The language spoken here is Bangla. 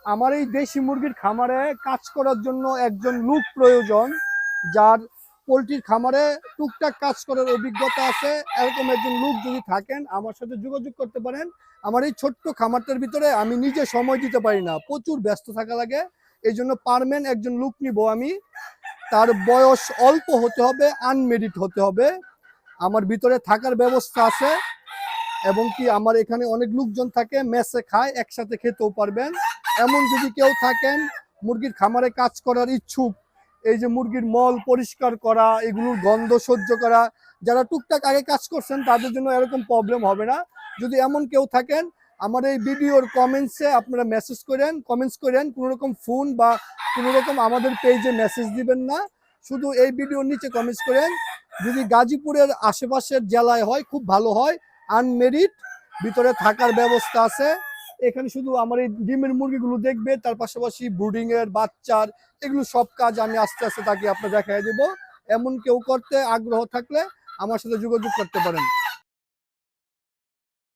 আমার এই দেশি মুরগির খামারে কাজ করার জন্য একজন লোক প্রয়োজন, যার পোলট্রির খামারে টুকটাক কাজ করার অভিজ্ঞতা আছে। এরকম একজন লোক যদি থাকেন আমার সাথে যোগাযোগ করতে পারেন। আমার এই ছোট্ট খামারটার ভিতরে আমি নিজে সময় দিতে পারি না, প্রচুর ব্যস্ত থাকা লাগে। এই জন্য পারমেন্ট একজন লোক নিব আমি। তার বয়স অল্প হতে হবে, আনমেরিড হতে হবে। আমার ভিতরে থাকার ব্যবস্থা আছে, এবং কি আমার এখানে অনেক লোকজন থাকে, মেসে খায়, একসাথে খেতেও পারবেন। এমন যদি কেউ থাকেন মুরগির খামারে কাজ করার ইচ্ছুক, এই যে মুরগির মল পরিষ্কার করা, এগুলোর গন্ধ সহ্য করা, যারা টুকটাক আগে কাজ করছেন তাদের জন্য এরকম প্রবলেম হবে না। যদি এমন কেউ থাকেন আমার এই ভিডিওর কমেন্টসে আপনারা কমেন্টস করেন, কোনো রকম ফোন বা কোনো রকম আমাদের পেজে মেসেজ দিবেন না, শুধু এই ভিডিওর নিচে কমেন্টস করেন। যদি গাজীপুরের আশেপাশের জেলায় হয় খুব ভালো হয়, আনমেরিড, ভিতরে থাকার ব্যবস্থা আছে। এখানে শুধু আমার এই ডিমের মুরগিগুলো দেখবে, তার পাশাপাশি ব্রুডিং এর, বাচ্চার, এগুলো সব কাজ আমি আস্তে আস্তে তাকে আপনার দেখাই দেবো। এমন কেউ করতে আগ্রহ থাকলে আমার সাথে যোগাযোগ করতে পারেন।